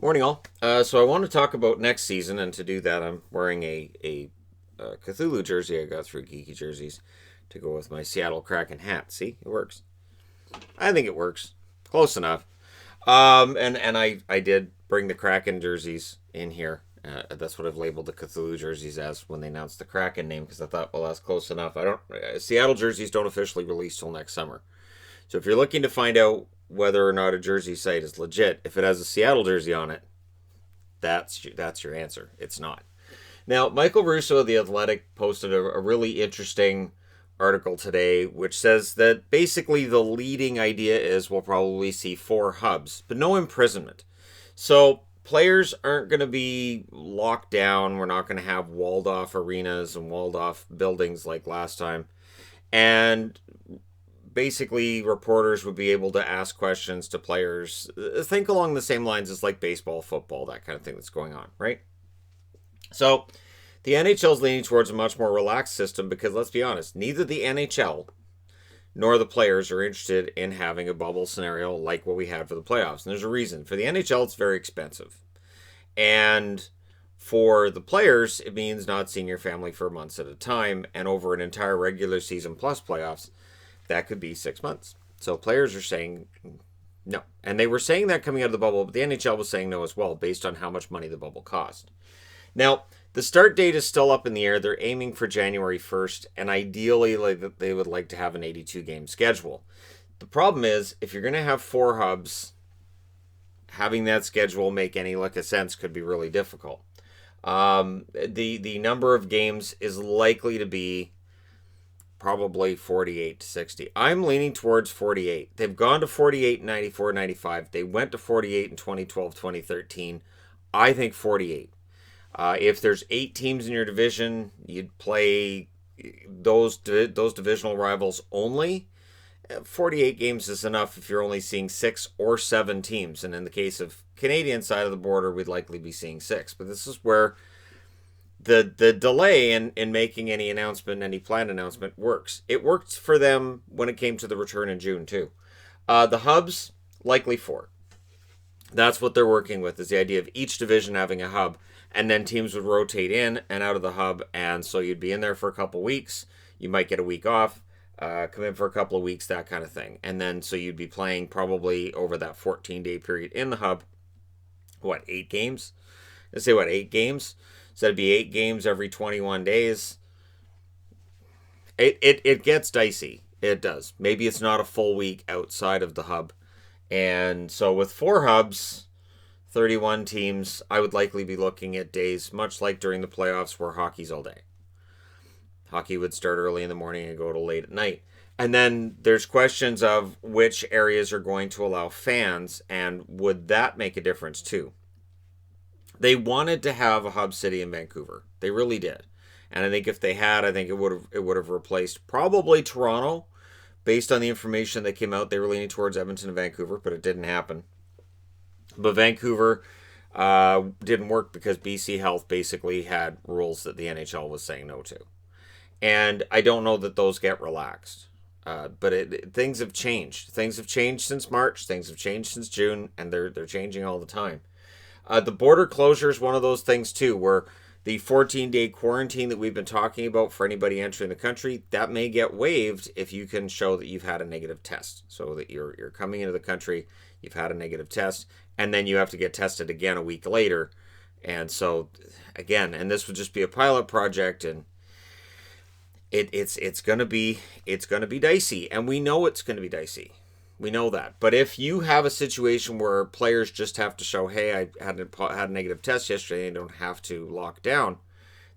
Morning, all. So I want to talk about next season, and to do that, I'm wearing a Cthulhu jersey I got through Geeky Jerseys to go with my Seattle Kraken hat. See, it works. I think it works. Close enough. And I did bring the Kraken jerseys in here. That's what I've labeled the Cthulhu jerseys as when they announced the Kraken name, because I thought, well, that's close enough. I don't. Seattle jerseys don't officially release till next summer. So if you're looking to find out whether or not a jersey site is legit, if it has a Seattle jersey on it, that's your answer. It's not. Now, Michael Russo of The Athletic posted a really interesting article today, which says that basically the leading idea is we'll probably see 4 hubs, but no imprisonment. So players aren't going to be locked down. We're not going to have walled off arenas and walled off buildings like last time. And basically reporters would be able to ask questions to players. Think along the same lines as like baseball, football, that kind of thing that's going on, right? So the NHL is leaning towards a much more relaxed system because, let's be honest, neither the NHL nor the players are interested in having a bubble scenario like what we had for the playoffs. And there's a reason. For the NHL, it's very expensive. And for the players, it means not seeing your family for months at a time. And over an entire regular season plus playoffs, that could be 6 months. So players are saying no. And they were saying that coming out of the bubble, but the NHL was saying no as well, based on how much money the bubble cost. Now, the start date is still up in the air. They're aiming for January 1st, and ideally, they would like to have an 82 game schedule. The problem is, if you're going to have 4 hubs, having that schedule make any lick of sense could be really difficult. The number of games is likely to be probably 48 to 60. I'm leaning towards 48. They've gone to 48 in 94, 95. They went to 48 in 2012, 2013. I think 48. If there's 8 teams in your division, you'd play those divisional rivals only. 48 games is enough if you're only seeing 6 or 7 teams. And in the case of Canadian side of the border, we'd likely be seeing 6. But this is where the delay in making any announcement, any planned announcement, works. It worked for them when it came to the return in June, too. The hubs, likely 4. That's what they're working with, is the idea of each division having a hub, and then teams would rotate in and out of the hub, and so you'd be in there for a couple weeks. You might get a week off, come in for a couple of weeks, that kind of thing. And then so you'd be playing probably over that 14-day period in the hub, 8 games? Let's say, 8 games? So that'd be 8 games every 21 days. It gets dicey. It does. Maybe it's not a full week outside of the hub. And so with 4 hubs, 31 teams, I would likely be looking at days much like during the playoffs where hockey's all day. Hockey would start early in the morning and go to late at night. And then there's questions of which areas are going to allow fans, and would that make a difference too? They wanted to have a hub city in Vancouver. They really did. And I think if they had, I think it would have replaced probably Toronto. Based on the information that came out, they were leaning towards Edmonton and Vancouver, but it didn't happen. But Vancouver didn't work because BC Health basically had rules that the NHL was saying no to. And I don't know that those get relaxed. But things have changed. Things have changed since March. Things have changed since June, and they're changing all the time. The border closure is one of those things too, where the 14-day quarantine that we've been talking about for anybody entering the country, that may get waived if you can show that you've had a negative test. So that you're coming into the country, you've had a negative test, and then you have to get tested again a week later. And so, again, and this would just be a pilot project, and it's gonna be dicey, and we know it's gonna be dicey. We know that. But if you have a situation where players just have to show, hey, I had a negative test yesterday, and don't have to lock down,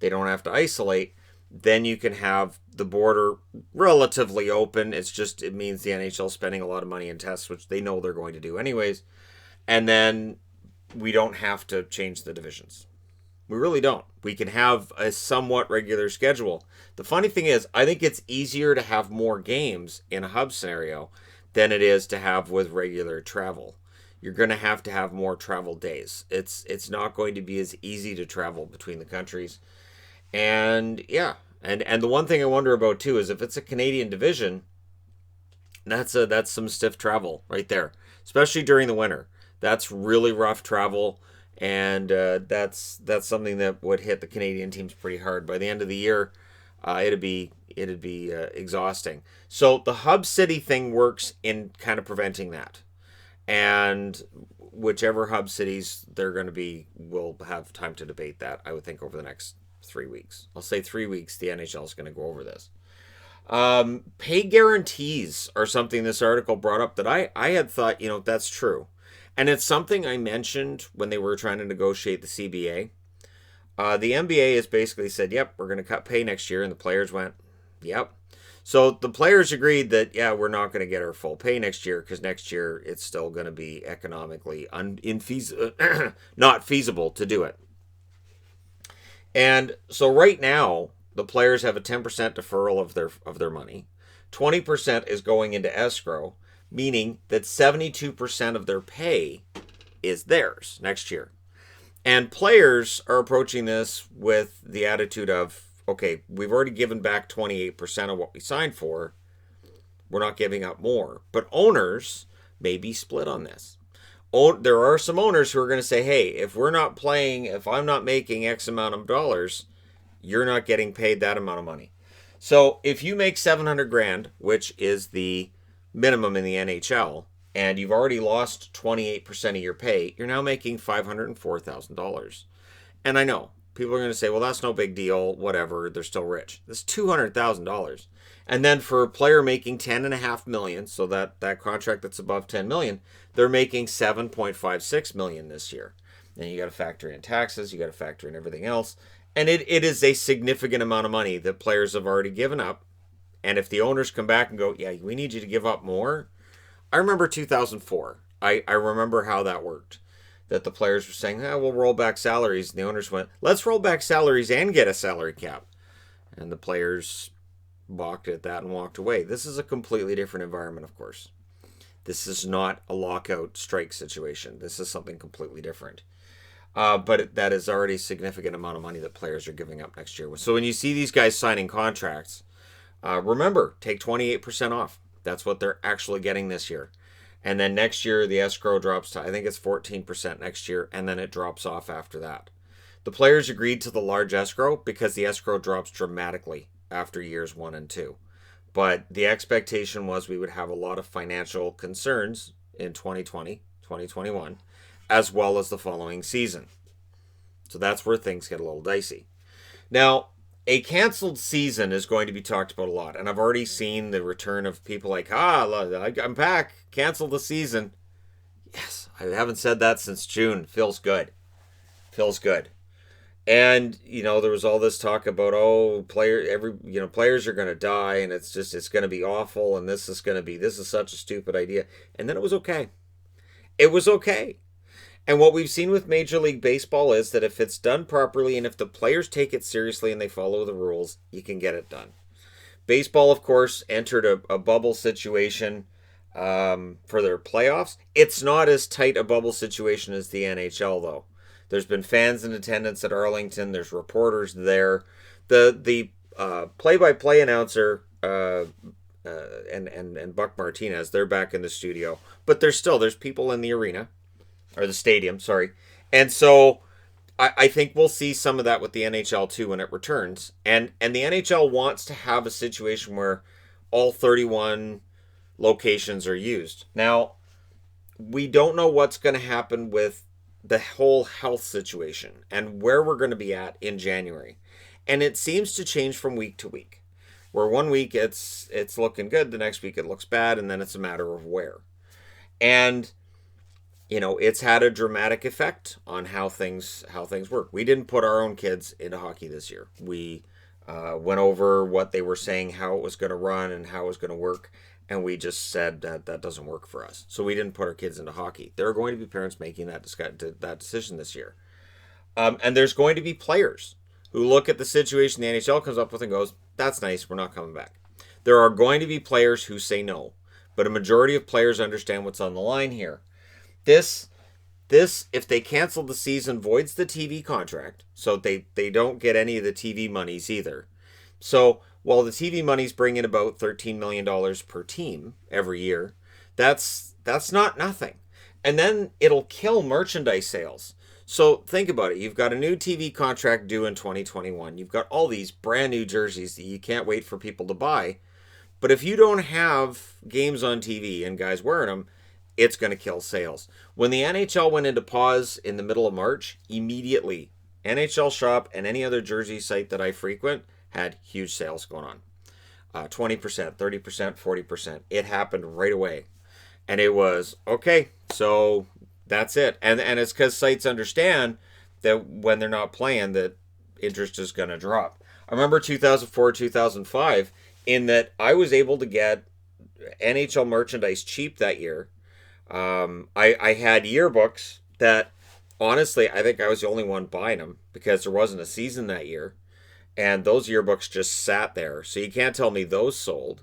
they don't have to isolate, then you can have the border relatively open. It means the NHL spending a lot of money in tests, which they know they're going to do anyways. And then we don't have to change the divisions. We really don't. We can have a somewhat regular schedule. The funny thing is, I think it's easier to have more games in a hub scenario than it is to have with regular travel. You're going to have more travel days. It's not going to be as easy to travel between the countries. And yeah, and the one thing I wonder about too is if it's a Canadian division, that's some stiff travel right there, especially during the winter. That's really rough travel, and that's something that would hit the Canadian teams pretty hard. By the end of the year, it'd be exhausting. So the hub city thing works in kind of preventing that, and whichever hub cities they're going to be, will have time to debate that. I would think over the next 3 weeks. I'll say 3 weeks. The NHL is going to go over this. Pay guarantees are something this article brought up that I had thought, that's true. And it's something I mentioned when they were trying to negotiate the CBA. The NBA has basically said, yep, we're going to cut pay next year. And the players went, yep. So the players agreed that, yeah, we're not going to get our full pay next year because next year it's still going to be economically not feasible to do it. And so right now, the players have a 10% deferral of their money. 20% is going into escrow, meaning that 72% of their pay is theirs next year. And players are approaching this with the attitude of, okay, we've already given back 28% of what we signed for. We're not giving up more. But owners may be split on this. There are some owners who are going to say, hey, if I'm not making X amount of dollars, you're not getting paid that amount of money. So if you make $700,000, which is the minimum in the NHL, and you've already lost 28% of your pay, you're now making $504,000. And I know people are going to say, well, that's no big deal, whatever, they're still rich. That's $200,000. And then for a player making $10.5 million, so that contract that's above $10 million, they're making $7.56 million this year. And you got to factor in taxes, you got to factor in everything else. And it is a significant amount of money that players have already given up. And if the owners come back and go, yeah, we need you to give up more. I remember 2004. I remember how that worked. That the players were saying, we'll roll back salaries. And the owners went, let's roll back salaries and get a salary cap. And the players balked at that and walked away. This is a completely different environment, of course. This is not a lockout strike situation. This is something completely different. But that is already a significant amount of money that players are giving up next year. So when you see these guys signing contracts, remember, take 28% off. That's what they're actually getting this year. And then next year, the escrow drops to, I think it's 14% next year, and then it drops off after that. The players agreed to the large escrow because the escrow drops dramatically after years 1 and 2. But the expectation was we would have a lot of financial concerns in 2020, 2021, as well as the following season. So that's where things get a little dicey. Now, a canceled season is going to be talked about a lot. And I've already seen the return of people like, I'm back. Cancel the season. Yes, I haven't said that since June. Feels good. And, there was all this talk about, players are going to die and it's going to be awful. And this is such a stupid idea. And then it was okay. It was okay. And what we've seen with Major League Baseball is that if it's done properly and if the players take it seriously and they follow the rules, you can get it done. Baseball, of course, entered a bubble situation for their playoffs. It's not as tight a bubble situation as the NHL, though. There's been fans in attendance at Arlington. There's reporters there. The play-by-play announcer and Buck Martinez, they're back in the studio. But there's people in the arena. Or the stadium, sorry. And so I think we'll see some of that with the NHL too when it returns. And the NHL wants to have a situation where all 31 locations are used. Now, we don't know what's going to happen with the whole health situation and where we're going to be at in January. And it seems to change from week to week. Where one week it's looking good, the next week it looks bad, and then it's a matter of where. And it's had a dramatic effect on how things work. We didn't put our own kids into hockey this year. We went over what they were saying, how it was going to run and how it was going to work, and we just said that doesn't work for us. So we didn't put our kids into hockey. There are going to be parents making that decision this year. And there's going to be players who look at the situation the NHL comes up with and goes, that's nice, we're not coming back. There are going to be players who say no, but a majority of players understand what's on the line here. This, if they cancel the season, voids the TV contract, so they don't get any of the TV monies either. So while the TV monies bring in about $13 million per team every year, that's not nothing. And then it'll kill merchandise sales. So think about it. You've got a new TV contract due in 2021. You've got all these brand new jerseys that you can't wait for people to buy. But if you don't have games on TV and guys wearing them, it's going to kill sales. When the NHL went into pause in the middle of March, immediately NHL Shop and any other jersey site that I frequent had huge sales going on. 20%, 30%, 40%. It happened right away. And it was, okay, so that's it. And it's because sites understand that when they're not playing, that interest is going to drop. I remember 2004, 2005, in that I was able to get NHL merchandise cheap that year. I had yearbooks that, honestly, I think I was the only one buying them because there wasn't a season that year. And those yearbooks just sat there. So you can't tell me those sold.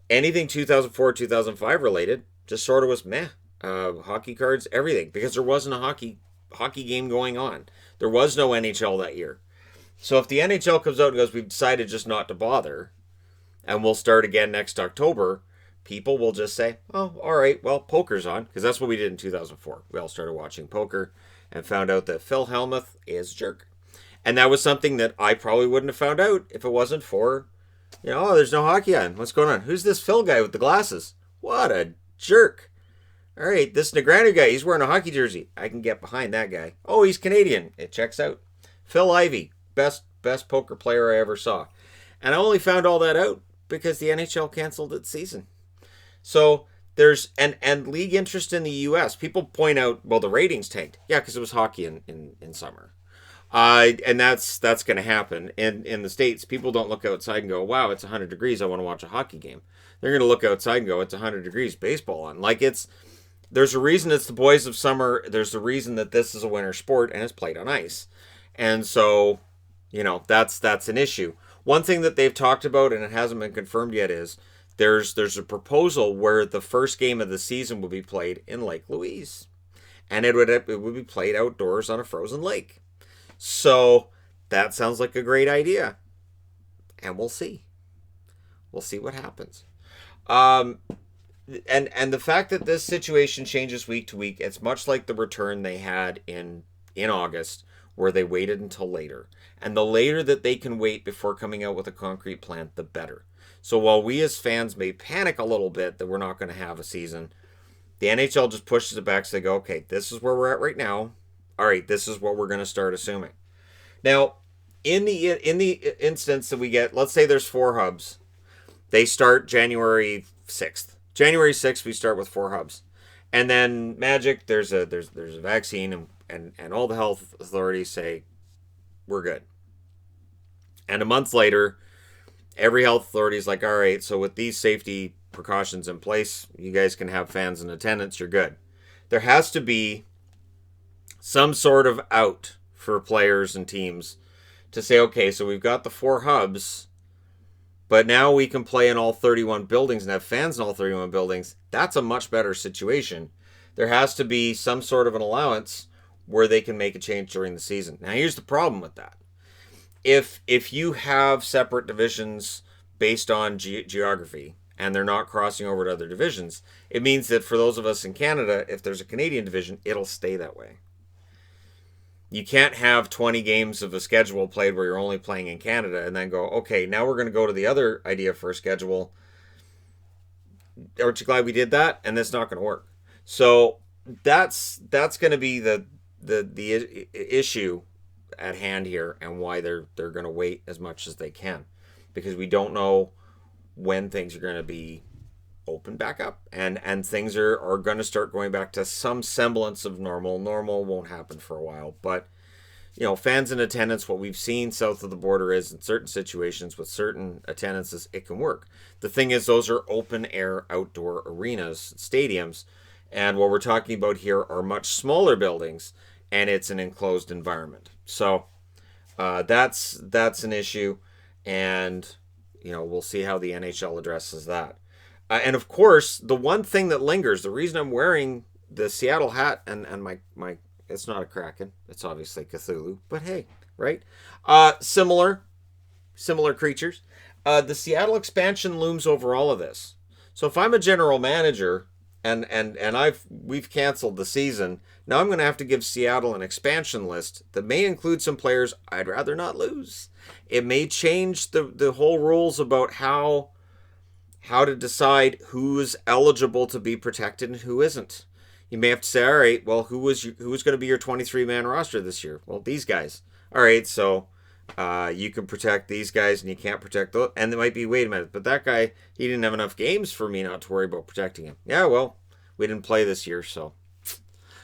Anything 2004, 2005 related just sort of was meh. Hockey cards, everything. Because there wasn't a hockey game going on. There was no NHL that year. So if the NHL comes out and goes, we've decided just not to bother, and we'll start again next October, people will just say, oh, all right, well, poker's on. Because that's what we did in 2004. We all started watching poker and found out that Phil Hellmuth is a jerk. And that was something that I probably wouldn't have found out if it wasn't for, oh, there's no hockey on. What's going on? Who's this Phil guy with the glasses? What a jerk. All right, this Negranu guy, he's wearing a hockey jersey. I can get behind that guy. Oh, he's Canadian. It checks out. Phil Ivey, best poker player I ever saw. And I only found all that out because the NHL canceled its season. So there's and league interest in the U.S. People point out, well, the ratings tanked. Yeah, because it was hockey in summer. And that's going to happen. In the States, people don't look outside and go, wow, it's 100 degrees. I want to watch a hockey game. They're going to look outside and go, it's 100 degrees, baseball on. There's a reason it's the boys of summer. There's a reason that this is a winter sport and it's played on ice. And so, that's an issue. One thing that they've talked about, and it hasn't been confirmed yet, is there's a proposal where the first game of the season will be played in Lake Louise. And it would be played outdoors on a frozen lake. So that sounds like a great idea. And we'll see. We'll see what happens. And the fact that this situation changes week to week, it's much like the return they had in August, where they waited until later. And the later that they can wait before coming out with a concrete plan, the better. So while we as fans may panic a little bit that we're not going to have a season, the NHL just pushes it back so they go, okay, this is where we're at right now. All right, this is what we're going to start assuming. Now, in the instance that we get, let's say there's 4 hubs. They start January 6th. January 6th, we start with 4 hubs. And then Magic, there's a vaccine, and all the health authorities say, we're good. And a month later, every health authority is like, all right, so with these safety precautions in place, you guys can have fans in attendance, you're good. There has to be some sort of out for players and teams to say, okay, so we've got the 4 hubs, but now we can play in all 31 buildings and have fans in all 31 buildings. That's a much better situation. There has to be some sort of an allowance where they can make a change during the season. Now, here's the problem with that. If you have separate divisions based on geography and they're not crossing over to other divisions, it means that for those of us in Canada, if there's a Canadian division, it'll stay that way. You can't have 20 games of a schedule played where you're only playing in Canada and then go, okay, now we're going to go to the other idea for a schedule. Aren't you glad we did that? And that's not going to work. So that's going to be the issue at hand here, and why they're going to wait as much as they can, because we don't know when things are going to be open back up, and things are going to start going back to some semblance of normal. Normal won't happen for a while, but fans in attendance, what we've seen south of the border is in certain situations with certain attendances, it can work. The thing is, those are open air outdoor arenas, stadiums, and what we're talking about here are much smaller buildings, and it's an enclosed environment. So that's an issue, and we'll see how the NHL addresses that. And of course, the one thing that lingers, the reason I'm wearing the Seattle hat and my it's not a Kraken, it's obviously Cthulhu, but hey, right? Similar creatures. The Seattle expansion looms over all of this. So if I'm a general manager and we've canceled the season. Now I'm going to have to give Seattle an expansion list that may include some players I'd rather not lose. It may change the whole rules about how to decide who's eligible to be protected and who isn't. You may have to say, all right, well, who's going to be your 23-man roster this year? Well, these guys. All right, so you can protect these guys and you can't protect those. And it might be, wait a minute, but that guy, he didn't have enough games for me not to worry about protecting him. Yeah, well, we didn't play this year, so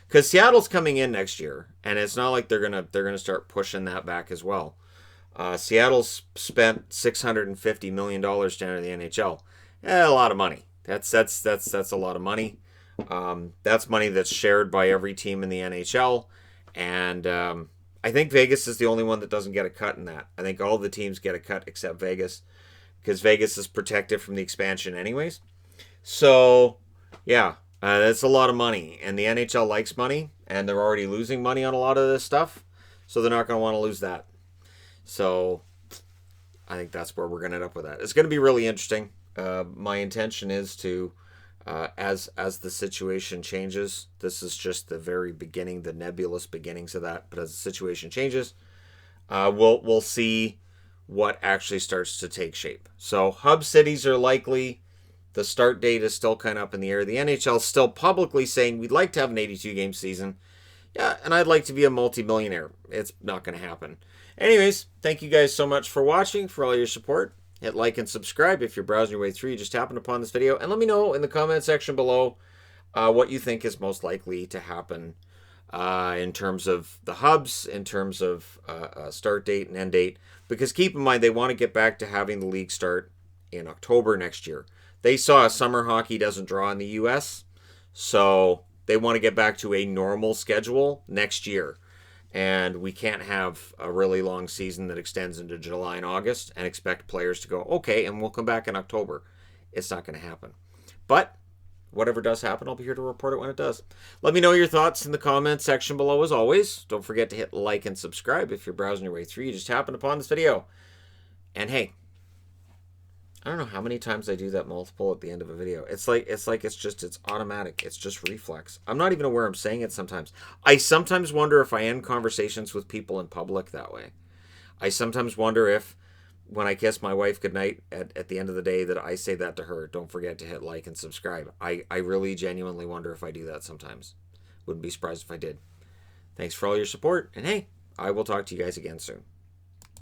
because Seattle's coming in next year, and it's not like they're gonna start pushing that back as well. Seattle's spent $650 million down in the NHL. A lot of money. That's a lot of money. That's money that's shared by every team in the NHL, and I think Vegas is the only one that doesn't get a cut in that. I think all the teams get a cut except Vegas, because Vegas is protected from the expansion anyways. So, yeah, that's a lot of money, and the NHL likes money, and they're already losing money on a lot of this stuff, so they're not going to want to lose that. So, I think that's where we're going to end up with that. It's going to be really interesting. My intention is to, as the situation changes, this is just the very beginning, the nebulous beginnings of that. But as the situation changes, we'll see what actually starts to take shape. So hub cities are likely. The start date is still kind of up in the air. The NHL is still publicly saying we'd like to have an 82-game season. Yeah, and I'd like to be a multi-millionaire. It's not going to happen. Anyways, thank you guys so much for watching, for all your support. Hit like and subscribe if you're browsing your way through. You just happened upon this video. And let me know in the comment section below what you think is most likely to happen in terms of the hubs, in terms of start date and end date. Because keep in mind, they want to get back to having the league start in October next year. They saw summer hockey doesn't draw in the U.S., so they want to get back to a normal schedule next year. And we can't have a really long season that extends into July and August and expect players to go, okay, and we'll come back in October. It's not going to happen. But whatever does happen, I'll be here to report it when it does. Let me know your thoughts in the comments section below as always. Don't forget to hit like and subscribe if you're browsing your way through. You just happened upon this video. And hey, I don't know how many times I do that multiple at the end of a video. It's automatic. It's just reflex. I'm not even aware I'm saying it sometimes. I sometimes wonder if I end conversations with people in public that way. I sometimes wonder if when I kiss my wife goodnight at the end of the day that I say that to her, don't forget to hit like and subscribe. I really genuinely wonder if I do that sometimes. Wouldn't be surprised if I did. Thanks for all your support. And hey, I will talk to you guys again soon.